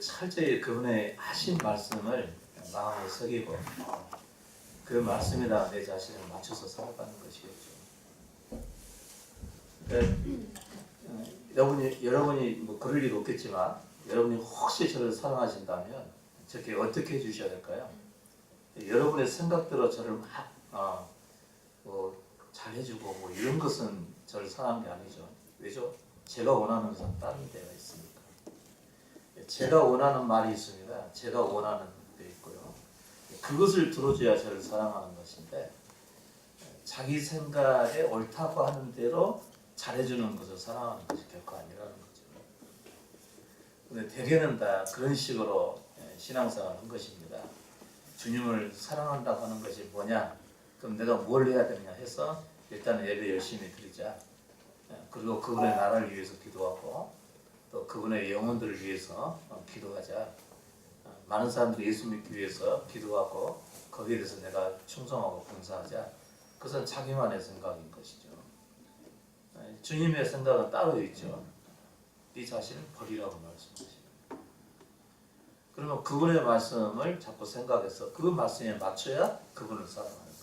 철저히 그분의 하신 말씀을 마음에 새기고 그 말씀에다 내 자신을 맞춰서 살아가는 것이겠죠. 그러니까 여러분이 뭐 그럴 일 없겠지만 여러분이 혹시 저를 사랑하신다면 저렇게 어떻게 해주셔야 될까요? 여러분의 생각대로 저를 막 뭐 잘해주고 뭐 이런 것은 저를 사랑하는 게 아니죠. 왜죠? 제가 원하는 것은 다른 데가 있으니까. 제가 원하는 말이 있습니다. 제가 원하는 데 있고요. 그것을 들어줘야 저를 사랑하는 것인데 자기 생각에 옳다고 하는 대로 잘해주는 것을 사랑하는 것이 결코 아니라는 거죠. 근데 대개는 다 그런 식으로 신앙생활을 한 것입니다. 주님을 사랑한다고 하는 것이 뭐냐? 그럼 내가 뭘 해야 되느냐 해서 일단 예배 열심히 드리자. 그리고 그분의 나라를 위해서 기도하고 또 그분의 영혼들을 위해서 기도하자. 많은 사람들이 예수 믿기 위해서 기도하고 거기에 대해서 내가 충성하고 봉사하자. 그것은 자기만의 생각인 것이죠. 주님의 생각은 따로 있죠. 네 자신을 버리라고 말씀하십니다. 그러면 그분의 말씀을 자꾸 생각해서 그 말씀에 맞춰야 그분을 사랑하는 것이죠.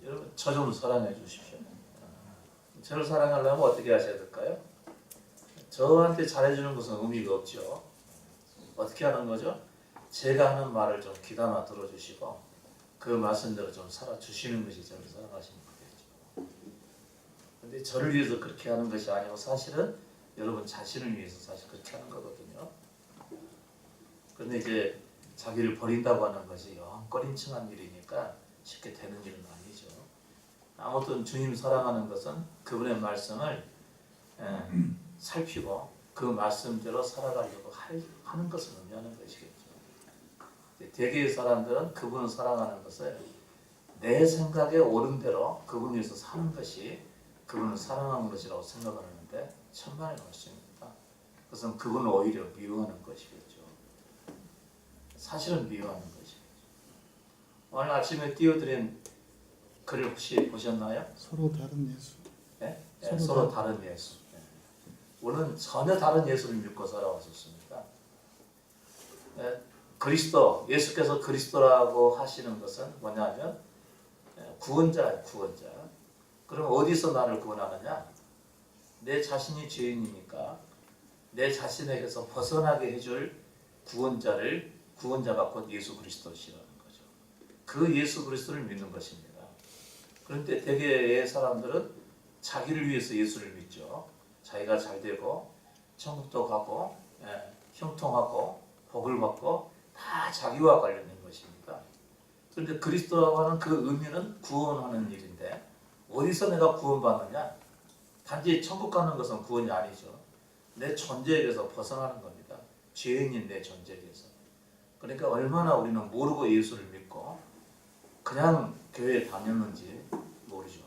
여러분 저 좀 사랑해 주십시오. 저를 사랑하려면 어떻게 하셔야 될까요? 저한테 잘해주는 것은 의미가 없죠. 어떻게 하는 거죠? 제가 하는 말을 좀 귀담아 들어주시고 그 말씀대로 좀 살아주시는 것이 저를 사랑하시는 거겠죠. 근데 저를 위해서 그렇게 하는 것이 아니고 사실은 여러분 자신을 위해서 사실 그렇게 하는 거거든요. 그런데 이제 자기를 버린다고 하는 것이 영 꺼림칙한 일이니까 쉽게 되는 일은 아니죠. 아무튼 주님 사랑하는 것은 그분의 말씀을 살피고 그 말씀대로 살아가려고 하는 것을 의미하는 것이겠죠. 대개의 사람들은 그분을 사랑하는 것을 내 생각에 옳은 대로 그분 위해서 사는 것이 그분을 사랑하는 것이라고 생각을 하는데 천만의 말씀입니다. 그것은 그분을 오히려 미워하는 것이겠죠. 사실은 미워하는 것이겠죠. 오늘 아침에 띄워드린 글을 혹시 보셨나요? 서로 다른 예수. 네? 서로 다른 예수. 네. 우리는 전혀 다른 예수를 믿고 살아왔었습니다. 네. 그리스도, 예수께서 그리스도라고 하시는 것은 뭐냐면 구원자예요, 구원자. 그럼 어디서 나를 구원하느냐? 내 자신이 죄인이니까 내 자신에게서 벗어나게 해줄 구원자가 곧 예수 그리스도시라는 거죠. 그 예수 그리스도를 믿는 것입니다. 그런데 대개의 사람들은 자기를 위해서 예수를 믿죠. 자기가 잘 되고 천국도 가고 형통하고 복을 받고 다 자기와 관련된 것입니다. 그런데 그리스도라고 하는 그 의미는 구원하는 일인데 어디서 내가 구원받느냐? 단지 천국 가는 것은 구원이 아니죠. 내 존재에게서 벗어나는 겁니다. 죄인인 내 존재에게서. 그러니까 얼마나 우리는 모르고 예수를 믿고 그냥 교회에 다녔는지 모르죠.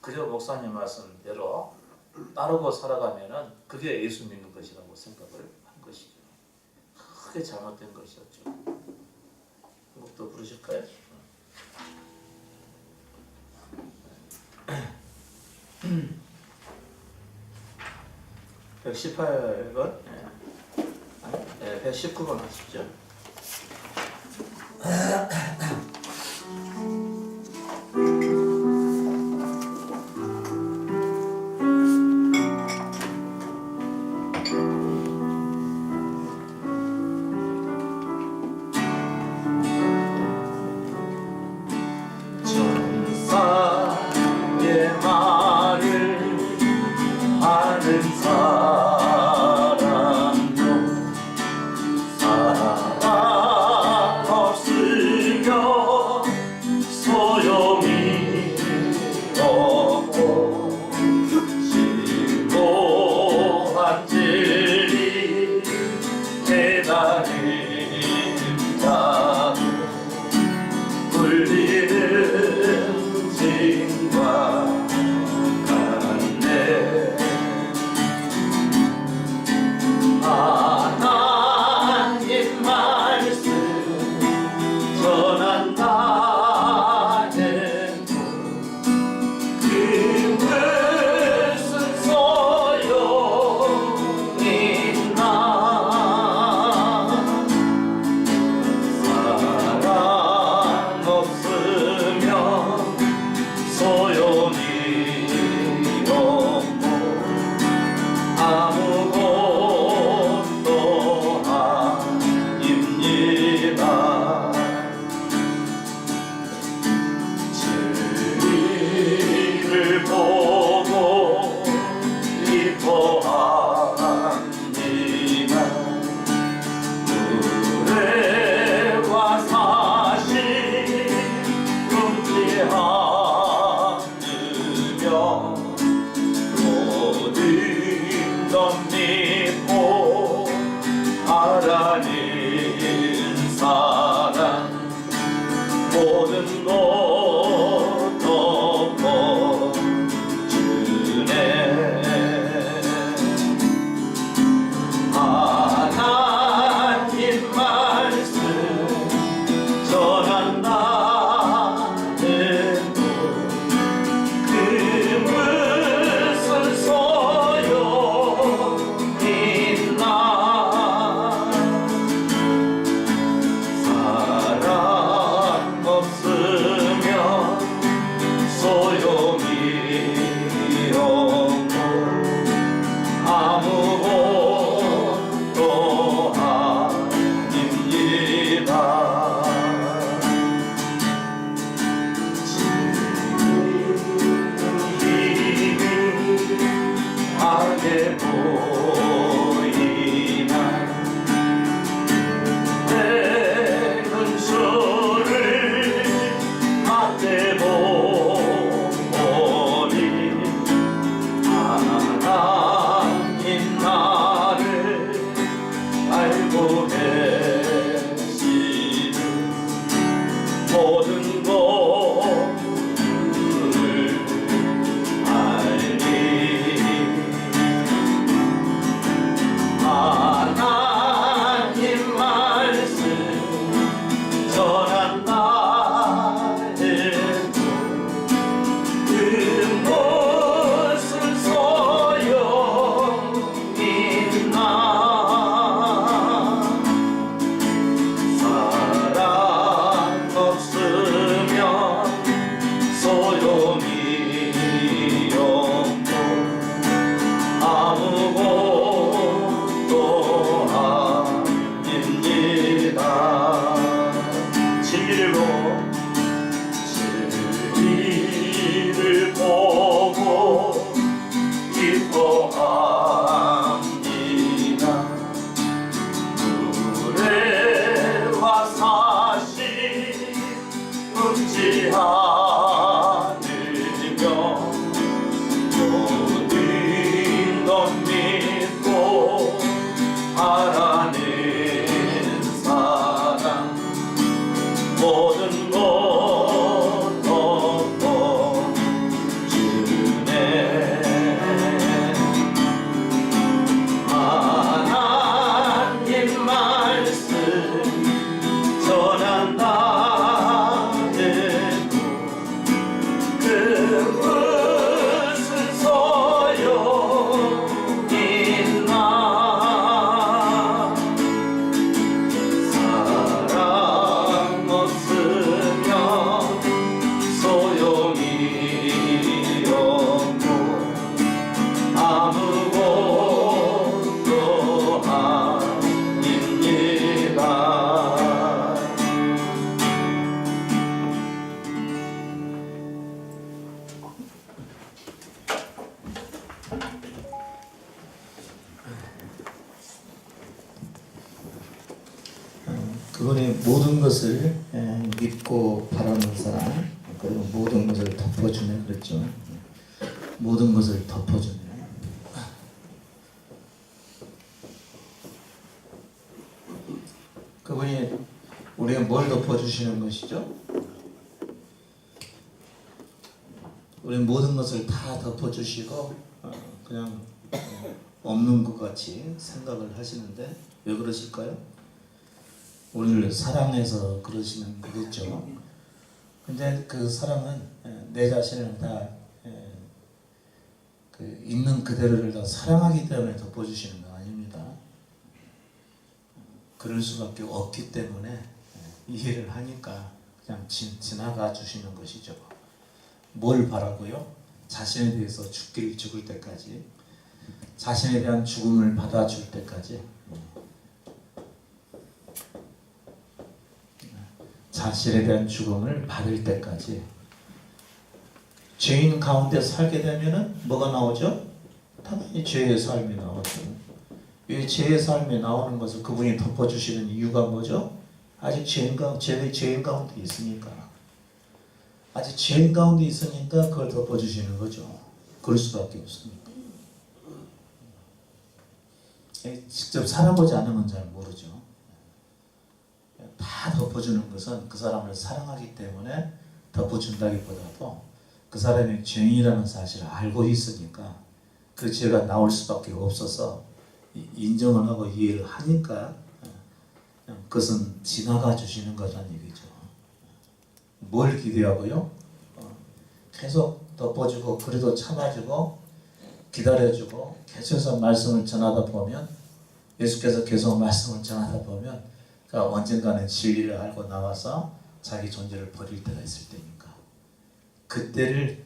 그저 목사님 말씀대로 따르고 살아가면은 그게 예수 믿는 것이라고 생각을 한 것이죠. 크게 잘못된 것이었죠. 한 곡 더 부르실까요? 118번, 119번 하시죠. 천사의 말을 하는 사람도 사랑 없으며 소용이 없고 심오한 진리 깨달은다고 울리는 징과 같네. 기뻐합니다. 노래와 사실 금지 않으며 모든 것 믿고 하나님 사랑 모든 것 덮어 주네. 하나님 말씀 전한다는 그 무슨 소용있나. 사랑 없으면 소용이 없고 아무것도 아닙니다. 힘이 하게 보이나 내 근처를 맞대보니 하나님 나를 알고 계시는 모든 것을 알리. 하나님 말씀 전한다는 그 무슨 소용있나. 사랑 없으면 소용이 없고 아무것도 아닙니다. 진리를 보고 기뻐합니다. 노래와 사실 금지 않으며 모든 것 믿고 하나님 사랑 모든 것 덮어 주네. 하나님 말씀 전한다는 그 무슨 소용있나. 사랑 없으면 소용이 없고 아무것도 아닙니다. 그분이 모든 것을 믿고 바라는 사람, 그리고 모든 것을 덮어주네 그랬죠. 모든 것을 덮어주네. 그분이 우리가 뭘 덮어주시는 것이죠? 우리 모든 것을 다 덮어주시고 그냥 없는 것 같이 생각을 하시는데 왜 그러실까요? 우리를 사랑해서 그러시는 거겠죠. 근데 그 사랑은 내 자신을 다 있는 그대로를 다 사랑하기 때문에 덮어주시는 거 아닙니다. 그럴 수밖에 없기 때문에 이해를 하니까 그냥 지나가 주시는 것이죠. 뭘 바라고요? 자신에 대해서 죽을 때까지, 자신에 대한 죽음을 받아줄 때까지, 자신에 대한 죽음을 받을 때까지. 죄인 가운데 살게 되면은 뭐가 나오죠? 당연히 죄의 삶이 나오죠. 이 죄의 삶이 나오는 것을 그분이 덮어주시는 이유가 뭐죠? 아직 죄인 가운데 있으니까. 아직 죄인 가운데 있으니까 그걸 덮어주시는 거죠. 그럴 수밖에 없습니다. 직접 살아보지 않으면 잘 모르죠. 다 덮어주는 것은 그 사람을 사랑하기 때문에 덮어준다기보다도 그 사람이 죄인이라는 사실을 알고 있으니까 그 죄가 나올 수밖에 없어서 인정을 하고 이해를 하니까 그것은 지나가 주시는 거라는 얘기죠. 뭘 기대하고요? 계속 덮어주고 그래도 참아주고 기다려주고 계속해서 말씀을 전하다 보면 예수께서 계속 말씀을 전하다 보면 그러니까 언젠가는 진리를 알고 나와서 자기 존재를 버릴 때가 있을 때니까 그때를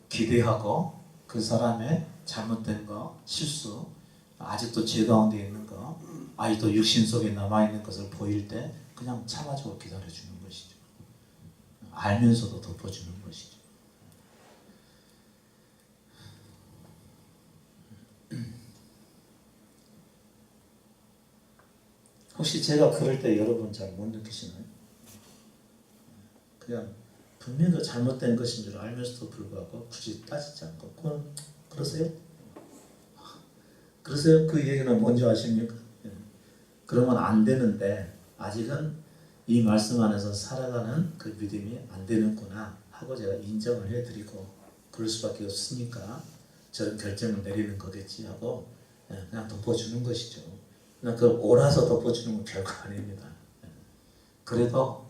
기대하고 그 사람의 잘못된 거, 실수, 아직도 죄 가운데 있는 거, 아직도 육신 속에 남아있는 것을 보일 때 그냥 참아주고 기다려주는 것이죠. 알면서도 덮어주는 것이죠. 혹시 제가 그럴 때 여러분 잘 못 느끼시나요? 그냥 분명히 잘못된 것인 줄 알면서도 불구하고 굳이 따지지 않고 그러세요? 그러세요? 그 얘기는 뭔지 아십니까? 그러면 안 되는데 아직은 이 말씀 안에서 살아가는 그 믿음이 안 되는구나 하고 제가 인정을 해드리고 그럴 수밖에 없으니까 저런 결정을 내리는 거겠지 하고 그냥 덮어주는 것이죠. 그냥 그 옳아서 덮어주는 건 별거 아닙니다. 그래도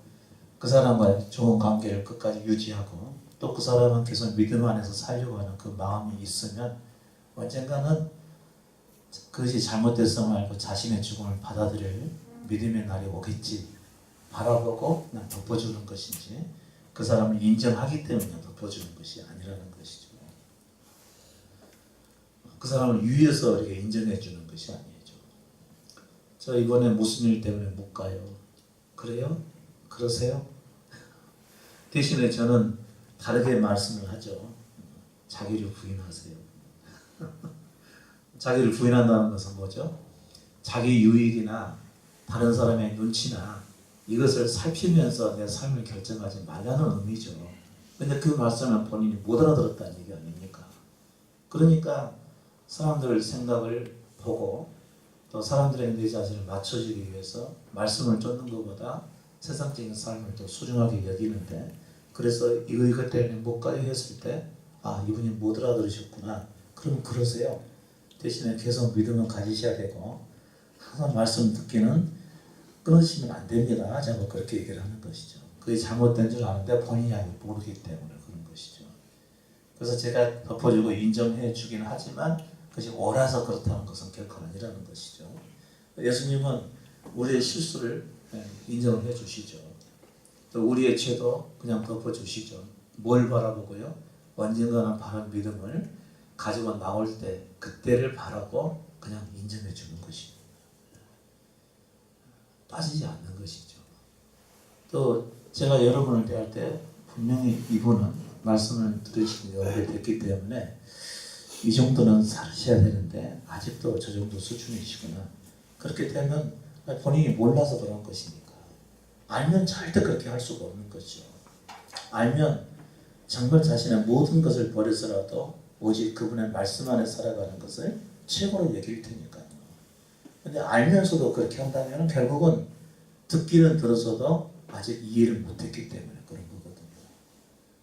그 사람과의 좋은 관계를 끝까지 유지하고 또 그 사람은 계속 믿음 안에서 살려고 하는 그 마음이 있으면 언젠가는 그것이 잘못됐음을 알고 자신의 죽음을 받아들일 믿음의 날이 오겠지 바라보고 그냥 덮어주는 것인지 그 사람을 인정하기 때문에 덮어주는 것이 아니라는 것이죠. 그 사람을 위해서 이렇게 인정해 주는 것이 아니죠. 저 이번에 무슨 일 때문에 못 가요. 그래요? 그러세요? 대신에 저는 다르게 말씀을 하죠. 자기를 부인하세요. 자기를 부인한다는 것은 뭐죠? 자기 유익이나 다른 사람의 눈치나 이것을 살피면서 내 삶을 결정하지 말라는 의미죠. 근데 그 말씀은 본인이 못 알아들었다는 얘기 아닙니까? 그러니까 사람들 생각을 보고 또 사람들의 내 자신을 맞춰주기 위해서 말씀을 쫓는 것보다 세상적인 삶을 더 소중하게 여기는데 그래서 이것 때문에 못 가요 했을 때 이분이 못 알아들으셨구나. 그럼 그러세요. 대신에 계속 믿음을 가지셔야 되고 항상 말씀 듣기는 끊으시면 안 됩니다. 제가 그렇게 얘기를 하는 것이죠. 그게 잘못된 줄 아는데 본인이 아직 모르기 때문에 그런 것이죠. 그래서 제가 덮어주고 인정해 주긴 하지만 그것이 옳아서 그렇다는 것은 결코 아니라는 것이죠. 예수님은 우리의 실수를 인정을 해 주시죠. 또 우리의 죄도 그냥 덮어주시죠. 뭘 바라보고요? 언젠가는 바른 믿음을 가지고 나올 때 그때를 바라고 그냥 인정해 주는 것이죠. 빠지지 않는 것이죠. 또 제가 여러분을 대할 때 분명히 이분은 말씀을 들으신 지 오래됐기 때문에 이 정도는 살으셔야 되는데 아직도 저 정도 수준이시구나. 그렇게 되면 본인이 몰라서 그런 것이니까. 알면 절대 그렇게 할 수가 없는 것이죠. 알면 정말 자신의 모든 것을 버려서라도 오직 그분의 말씀 안에 살아가는 것을 최고로 여길 테니까요. 근데 알면서도 그렇게 한다면 결국은 듣기는 들어서도 아직 이해를 못했기 때문에 그런 거거든요.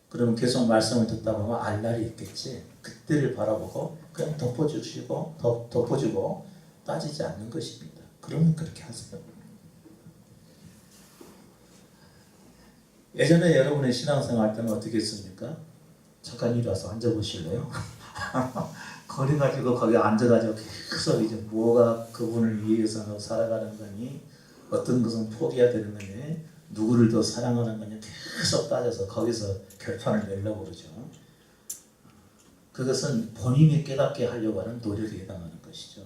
그러면 계속 말씀을 듣다 보면 알 날이 있겠지. 그때를 바라보고 그냥 덮어주고 따지지 않는 것입니다. 그러면 그렇게 하세요. 예전에 여러분의 신앙생활 때는 어떻게 했습니까? 잠깐 이리 와서 앉아보실래요? 거리 가지고 거기 앉아가지고 계속 이제 뭐가 그분을 위해서 살아가는 거니 어떤 것은 포기해야 되는 거니 누구를 더 사랑하는 거니 계속 따져서 거기서 결판을 내려고 그러죠. 그것은 본인이 깨닫게 하려고 하는 노력에 해당하는 것이죠.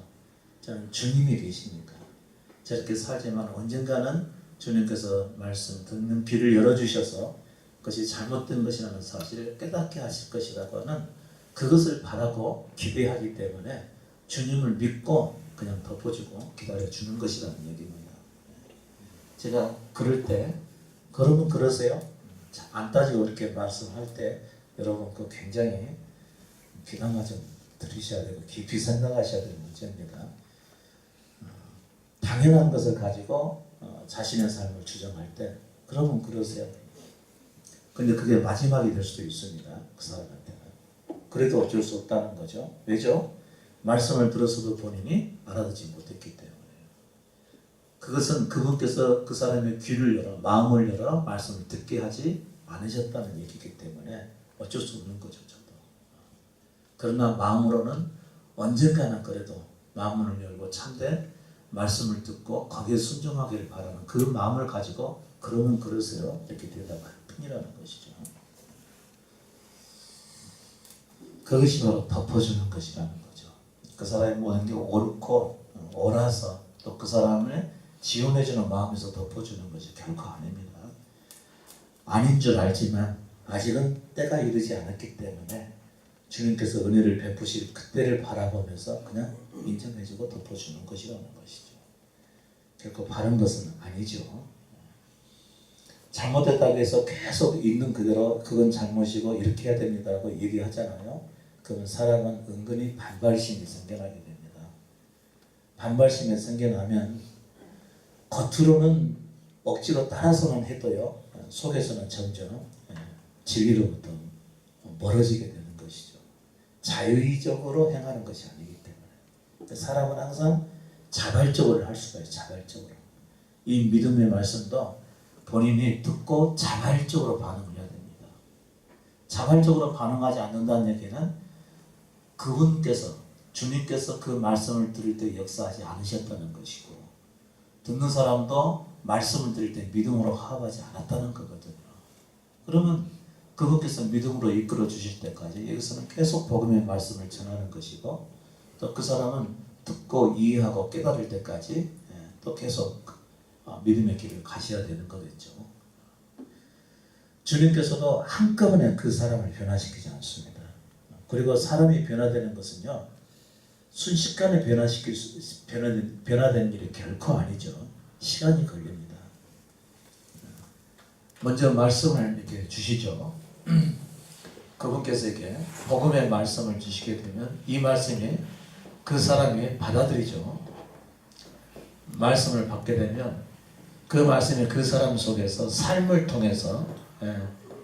저는 주님이 계시니까 저렇게 살지만 언젠가는 주님께서 말씀 듣는 귀를 열어주셔서 그것이 잘못된 것이라는 사실을 깨닫게 하실 것이라고 하는 그것을 바라고 기대하기 때문에 주님을 믿고 그냥 덮어주고 기다려주는 것이라는 얘기입니다. 제가 그럴 때 그러면 그러세요? 안 따지고 이렇게 말씀할 때 여러분 그 굉장히 귀담아 좀 들으셔야 되고 깊이 생각하셔야 되는 문제입니다. 당연한 것을 가지고 자신의 삶을 주장할 때 그러면 그러세요. 근데 그게 마지막이 될 수도 있습니다. 그 사람한테는. 그래도 어쩔 수 없다는 거죠. 왜죠? 말씀을 들어서도 본인이 알아듣지 못했기 때문에요. 그것은 그분께서 그 사람의 귀를 열어 마음을 열어 말씀을 듣게 하지 않으셨다는 얘기이기 때문에 어쩔 수 없는 거죠. 저도. 그러나 마음으로는 언젠가는 그래도 마음을 열고 참된 말씀을 듣고 거기에 순종하기를 바라는 그 마음을 가지고 그러면 그러세요. 이렇게 대답할 뿐이라는 것이죠. 그것이 바로 덮어주는 것이라는 거죠. 그 사람이 모든 게 옳고 옳아서 또 그 사람을 지원해주는 마음에서 덮어주는 것이 결코 아닙니다. 아닌 줄 알지만 아직은 때가 이르지 않았기 때문에 주님께서 은혜를 베푸실 그때를 바라보면서 그냥 인정해주고 덮어주는 것이라는 것이죠. 결코 바른 것은 아니죠. 잘못했다고 해서 계속 있는 그대로 그건 잘못이고 이렇게 해야 됩니다라고 얘기하잖아요. 그러면 사람은 은근히 반발심이 생겨나게 됩니다. 반발심이 생겨나면 겉으로는 억지로 따라서만 해도요. 속에서는 점점 진리로부터 멀어지게 되는 것이죠. 자유의적으로 행하는 것이 아니기 때문에 사람은 항상 자발적으로 할 수가 있어요. 자발적으로. 이 믿음의 말씀도 본인이 듣고 자발적으로 반응을 해야 됩니다. 자발적으로 반응하지 않는다는 얘기는 그분께서 주님께서 그 말씀을 들을 때 역사하지 않으셨다는 것이고 듣는 사람도 말씀을 들을 때 믿음으로 화합하지 않았다는 거거든요. 그러면 그분께서 믿음으로 이끌어 주실 때까지 여기서는 계속 복음의 말씀을 전하는 것이고 또 그 사람은 듣고 이해하고 깨달을 때까지 또 계속 믿음의 길을 가셔야 되는 거겠죠. 주님께서도 한꺼번에 그 사람을 변화시키지 않습니다. 그리고 사람이 변화되는 것은요. 순식간에 변화된 일이 결코 아니죠. 시간이 걸립니다. 먼저 말씀을 이렇게 주시죠. 그분께서 이렇게 복음의 말씀을 주시게 되면 이 말씀이 그 사람이 받아들이죠. 말씀을 받게 되면 그 말씀이 그 사람 속에서 삶을 통해서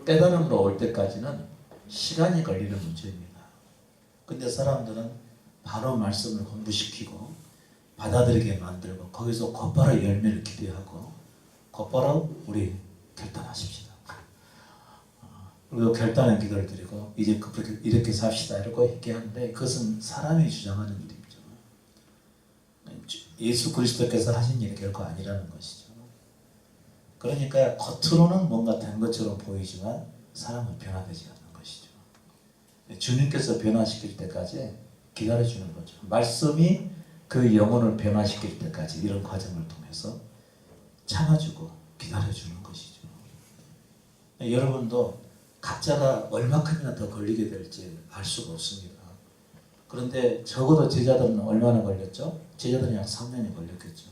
깨달음으로 올 때까지는 시간이 걸리는 문제입니다. 근데 사람들은 바로 말씀을 공부시키고 받아들이게 만들고 거기서 곧바로 열매를 기대하고 곧바로 우리 결단하십시다. 그리고 결단의 기도를 드리고 이제 이렇게 삽시다 이렇게 하는데 그것은 사람이 주장하는 일이죠. 예수 그리스도께서 하신 일이 결코 아니라는 것이죠. 그러니까 겉으로는 뭔가 된 것처럼 보이지만 사람은 변화되지 않는 것이죠. 주님께서 변화시킬 때까지 기다려주는 거죠. 말씀이 그 영혼을 변화시킬 때까지 이런 과정을 통해서 참아주고 기다려주는 것이죠. 여러분도 각자가 얼마큼이나 더 걸리게 될지 알 수가 없습니다. 그런데 적어도 제자들은 얼마나 걸렸죠? 제자들은 약 3년이 걸렸겠죠.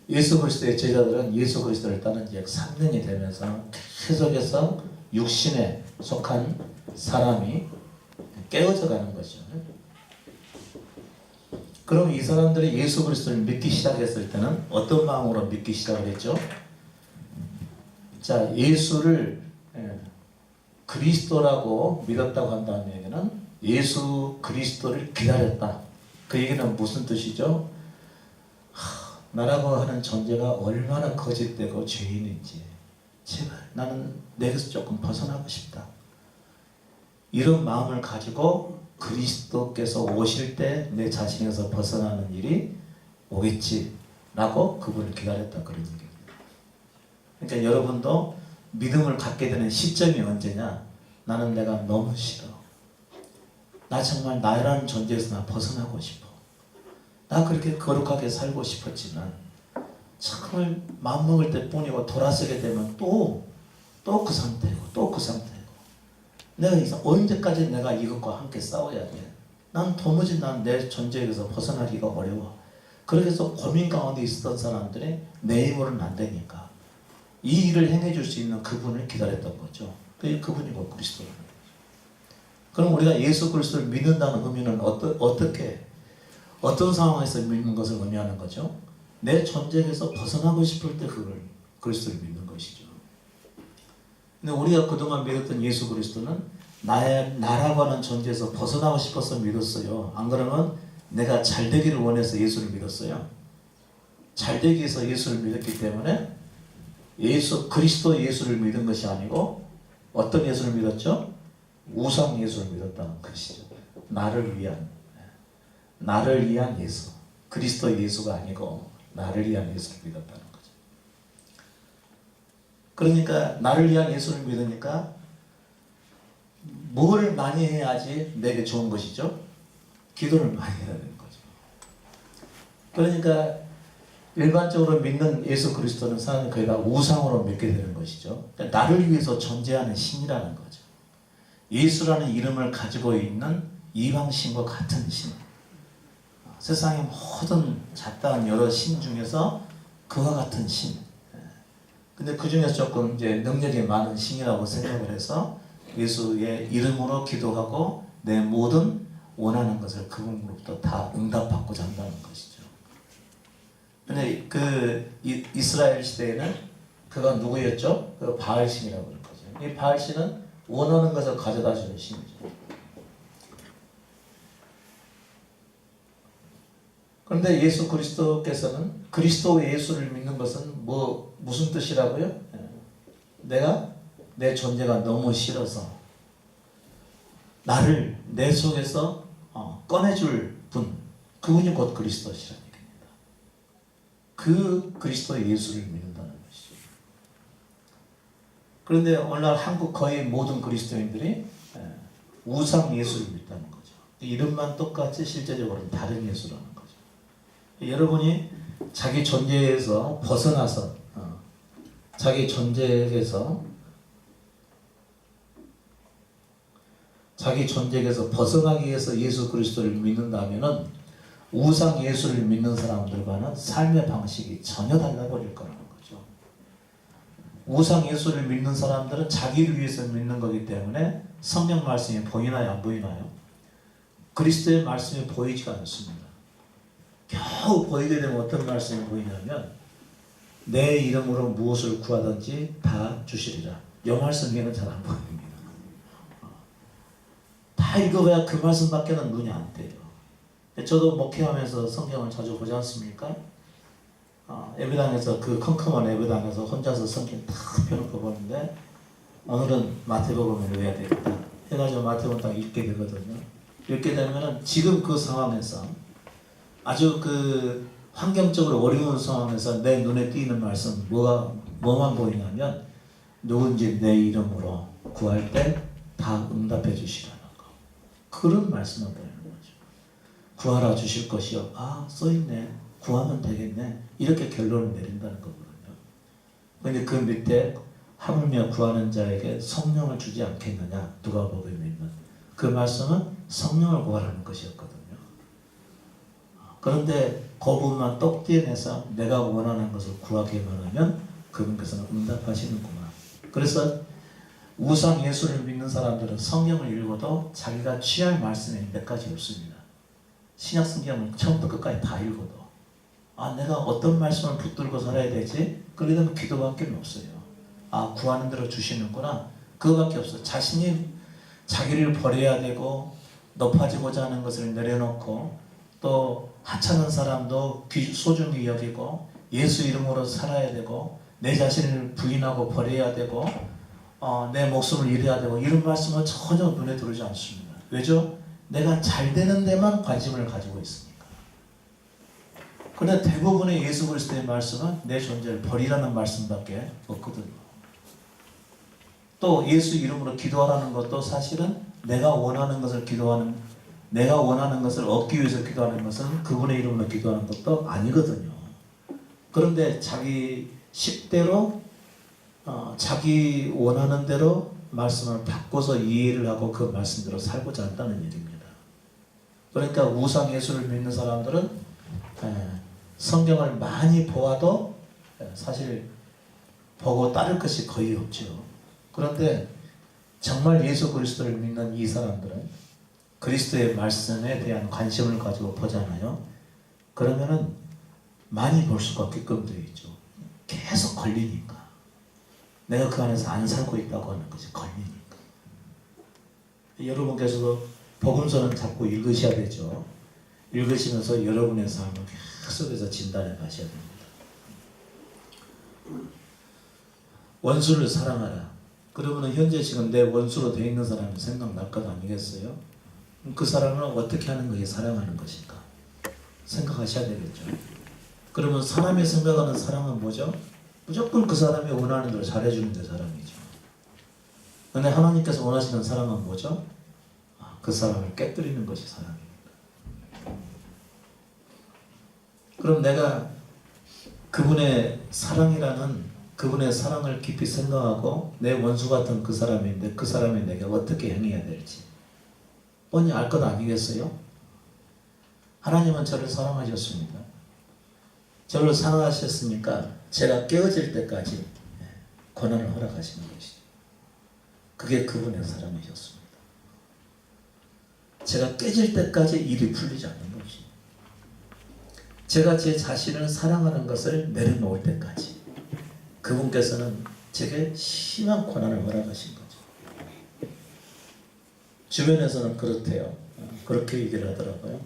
예수 그리스도의 제자들은 예수 그리스도를 따른 지 약 3년이 되면서 계속해서 육신에 속한 사람이 깨어져 가는 거죠. 그럼 이 사람들이 예수 그리스도를 믿기 시작했을 때는 어떤 마음으로 믿기 시작을 했죠? 자, 예수를 그리스도라고 믿었다고 한다는 얘기는 예수 그리스도를 기다렸다. 그 얘기는 무슨 뜻이죠? 나라고 하는 존재가 얼마나 거짓되고 죄인인지 제발 나는 내게서 조금 벗어나고 싶다. 이런 마음을 가지고 그리스도께서 오실 때 내 자신에서 벗어나는 일이 오겠지라고 그분을 기다렸다 그런 얘기입니다. 그러니까 여러분도 믿음을 갖게 되는 시점이 언제냐? 나는 내가 너무 싫어. 나 정말 나라는 존재에서 나 벗어나고 싶어. 나 그렇게 거룩하게 살고 싶었지만 정말 마음먹을 때뿐이고 돌아서게 되면 또 그 상태고 또 그 상태고 내가 언제까지 내가 이것과 함께 싸워야 돼? 난 도무지 내 존재에서 벗어나기가 어려워. 그렇게 해서 고민 가운데 있었던 사람들이 내 힘으로는 안 되니까 이 일을 행해줄 수 있는 그분을 기다렸던 거죠. 그분이 곧 그리스도라는 거죠. 그럼 우리가 예수 그리스도를 믿는다는 의미는 어떤 상황에서 믿는 것을 의미하는 거죠? 내 존재에서 벗어나고 싶을 때 그리스도를 믿는 것이죠. 근데 우리가 그동안 믿었던 예수 그리스도는 나라고 하는 존재에서 벗어나고 싶어서 믿었어요. 안 그러면 내가 잘되기를 원해서 예수를 믿었어요. 잘되기 위해서 예수를 믿었기 때문에 그리스도 예수를 믿은 것이 아니고 어떤 예수를 믿었죠? 우상 예수를 믿었다는 것이죠. 나를 위한 예수. 그리스도 예수가 아니고 나를 위한 예수를 믿었다는 거죠. 그러니까 나를 위한 예수를 믿으니까 뭘 많이 해야지 내게 좋은 것이죠? 기도를 많이 해야 되는 거죠. 그러니까 일반적으로 믿는 예수 그리스도는 사람이 거의 다 우상으로 믿게 되는 것이죠. 그러니까 나를 위해서 존재하는 신이라는 거죠. 예수라는 이름을 가지고 있는 이방신과 같은 신. 세상의 모든 잡다한 여러 신 중에서 그와 같은 신. 근데 그 중에서 조금 이제 능력이 많은 신이라고 생각을 해서 예수의 이름으로 기도하고 내 모든 원하는 것을 그분으로부터 다 응답받고자 한다는 것이죠. 근데 이스라엘 시대에는 그가 누구였죠? 그 바알신이라고 그런 거죠. 이 바알신은 원하는 것을 가져다 주는 신이죠. 그런데 예수 그리스도께서는 그리스도 예수를 믿는 것은 무슨 뜻이라고요? 내가 내 존재가 너무 싫어서 나를 내 속에서 꺼내줄 분, 그분이 곧 그리스도시라는 얘기입니다. 그 그리스도 예수를 믿는다는 것이죠. 그런데 오늘날 한국 거의 모든 그리스도인들이 우상 예수를 믿다는 거죠. 이름만 똑같이 실제적으로는 다른 예수라는 거죠. 여러분이 자기 존재에서 벗어나서 자기 존재에서 벗어나기 위해서 예수 그리스도를 믿는다면은 우상 예수를 믿는 사람들과는 삶의 방식이 전혀 달라버릴 거라는 거죠. 우상 예수를 믿는 사람들은 자기를 위해서 믿는 거기 때문에 성경 말씀이 보이나요, 안 보이나요? 그리스도의 말씀이 보이지가 않습니다. 겨우 보이게 되면 어떤 말씀이 보이냐면 내 이름으로 무엇을 구하든지 다 주시리라. 이 말씀에는 잘 안 보입니다. 다 읽어봐야 그 말씀밖에는 눈이 안 떼요. 저도 목회하면서 성경을 자주 보지 않습니까? 예배당에서 그 컴컴한 예배당에서 혼자서 성경 다 펴놓고 보는데 오늘은 마태복음을 외워야 되겠다 해가지고 마태복음 딱 읽게 되거든요. 읽게 되면은 지금 그 상황에서 아주 그 환경적으로 어려운 상황에서 내 눈에 띄는 말씀 뭐만 보이냐면 누군지 내 이름으로 구할 때 다 응답해 주시라는 거. 그런 말씀만 보이는 거죠. 구하라 주실 것이요. 써있네. 구하면 되겠네. 이렇게 결론을 내린다는 거거든요. 근데 그 밑에 하물며 구하는 자에게 성령을 주지 않겠느냐. 누가복음에 있는 그 말씀은 성령을 구하라는 것이었거든요. 그런데 그 부분만 똑 떼어내서 내가 원하는 것을 구하기만 하면 그분께서는 응답하시는구나. 그래서 우상 예수를 믿는 사람들은 성경을 읽어도 자기가 취할 말씀이 몇 가지 없습니다. 신약 성경을 처음부터 끝까지 다 읽어도 내가 어떤 말씀을 붙들고 살아야 되지? 그러게 되면 기도밖에 없어요. 구하는 대로 주시는구나. 그거밖에 없어요. 자신이 자기를 버려야 되고 높아지고자 하는 것을 내려놓고 또 하찮은 사람도 소중히 여기고 예수 이름으로 살아야 되고 내 자신을 부인하고 버려야 되고 내 목숨을 잃어야 되고 이런 말씀은 전혀 눈에 들어오지 않습니다. 왜죠? 내가 잘 되는 데만 관심을 가지고 있으니까. 그런데 대부분의 예수 그리스도의 말씀은 내 존재를 버리라는 말씀밖에 없거든요. 또 예수 이름으로 기도하라는 것도 사실은 내가 원하는 것을 얻기 위해서 기도하는 것은 그분의 이름으로 기도하는 것도 아니거든요. 그런데 자기 식대로 자기 원하는 대로 말씀을 바꿔서 이해를 하고 그 말씀대로 살고자 한다는 일입니다. 그러니까 우상 예수를 믿는 사람들은 성경을 많이 보아도 사실 보고 따를 것이 거의 없죠. 그런데 정말 예수 그리스도를 믿는 이 사람들은 그리스도의 말씀에 대한 관심을 가지고 보잖아요. 그러면은 많이 볼 수가 없게끔 되어 있죠. 계속 걸리니까. 내가 그 안에서 안 살고 있다고 하는 것이 걸리니까. 여러분께서도 복음서는 자꾸 읽으셔야 되죠. 읽으시면서 여러분의 삶을 계속해서 진단해 가셔야 됩니다. 원수를 사랑하라. 그러면 현재 지금 내 원수로 되어 있는 사람이 생각날 것 아니겠어요? 그 사람은 어떻게 하는 것이 사랑하는 것인가? 생각하셔야 되겠죠. 그러면 사람이 생각하는 사랑은 뭐죠? 무조건 그 사람이 원하는 대로 잘해주는 게 사랑이죠. 그런데 하나님께서 원하시는 사랑은 뭐죠? 그 사람을 깨뜨리는 것이 사랑입니다. 그럼 내가 그분의 사랑이라는 그분의 사랑을 깊이 생각하고 내 원수 같은 그 사람인데 그 사람이 내게 어떻게 행해야 될지 뻔히 알 것 아니겠어요? 하나님은 저를 사랑하셨습니다. 저를 사랑하셨으니까 제가 깨어질 때까지 고난을 허락하시는 것이죠. 그게 그분의 사랑이셨습니다. 제가 깨질 때까지 일이 풀리지 않는 것이죠. 제가 제 자신을 사랑하는 것을 내려놓을 때까지 그분께서는 제게 심한 고난을 허락하신 거죠. 주변에서는 그렇대요. 그렇게 얘기를 하더라고요.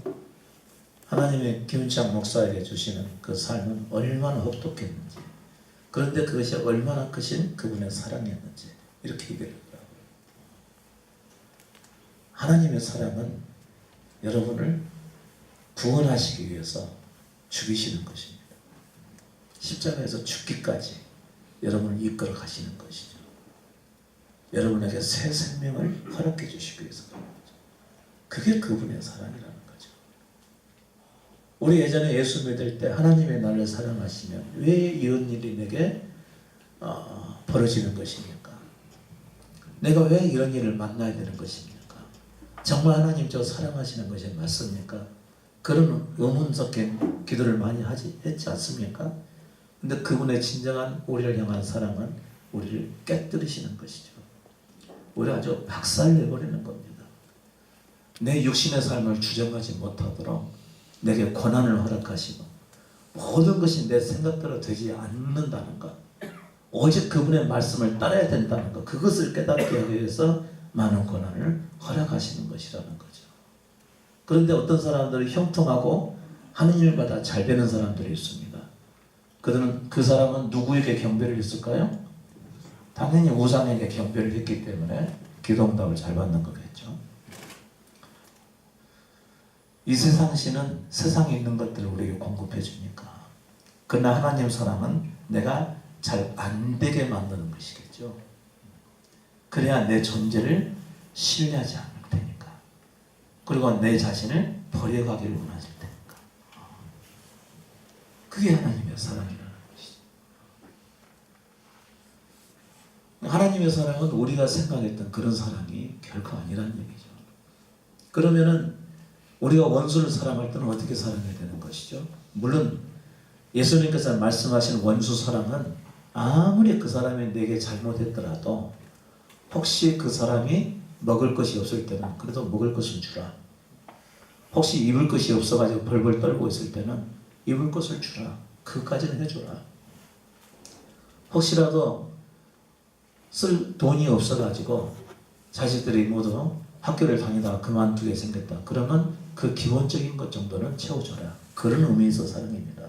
하나님의 김은창 목사에게 주시는 그 삶은 얼마나 혹독했는지, 그런데 그것이 얼마나 크신 그분의 사랑이었는지 이렇게 얘기를 하더라고요. 하나님의 사랑은 여러분을 구원하시기 위해서 죽이시는 것입니다. 십자가에서 죽기까지 여러분을 이끌어 가시는 것이죠. 여러분에게 새 생명을 허락해 주시기 위해서 그런 거죠. 그게 그분의 사랑이라는 거죠. 우리 예전에 예수 믿을 때 하나님의 나를 사랑하시면 왜 이런 일이 내게 벌어지는 것입니까? 내가 왜 이런 일을 만나야 되는 것입니까? 정말 하나님 저 사랑하시는 것이 맞습니까? 그런 의문 섞인 기도를 많이 했지 않습니까? 근데 그분의 진정한 우리를 향한 사랑은 우리를 깨뜨리시는 것이죠. 우리를 아주 박살내버리는 겁니다. 내 육신의 삶을 주장하지 못하도록 내게 고난을 허락하시고 모든 것이 내 생각대로 되지 않는다는 것, 오직 그분의 말씀을 따라야 된다는 것, 그것을 깨닫게 하기 위해서 많은 고난을 허락하시는 것이라는 거죠. 그런데 어떤 사람들은 형통하고 하는 일마다 잘 되는 사람들이 있습니다. 그들은 그 사람은 누구에게 경배를 했을까요? 당연히 우상에게 경배를 했기 때문에 기도응답을 잘 받는 거겠죠. 이 세상 신은 세상에 있는 것들을 우리에게 공급해 주니까. 그러나 하나님 사랑은 내가 잘 안 되게 만드는 것이겠죠. 그래야 내 존재를 신뢰하지 않을 테니까. 그리고 내 자신을 버려가기를 원하실 테니까. 그게 하나님의 사랑이라는 것이죠. 하나님의 사랑은 우리가 생각했던 그런 사랑이 결코 아니라는 얘기죠. 그러면은 우리가 원수를 사랑할 때는 어떻게 사랑해야 되는 것이죠? 물론 예수님께서 말씀하신 원수 사랑은 아무리 그 사람이 내게 잘못했더라도 혹시 그 사람이 먹을 것이 없을 때는 그래도 먹을 것을 주라. 혹시 입을 것이 없어가지고 벌벌 떨고 있을 때는 입을 것을 주라. 그것까지는 해주라. 혹시라도 쓸 돈이 없어가지고 자식들이 모두 학교를 다니다가 그만두게 생겼다. 그러면 그 기본적인 것 정도는 채워줘라. 그런 의미에서 사랑입니다.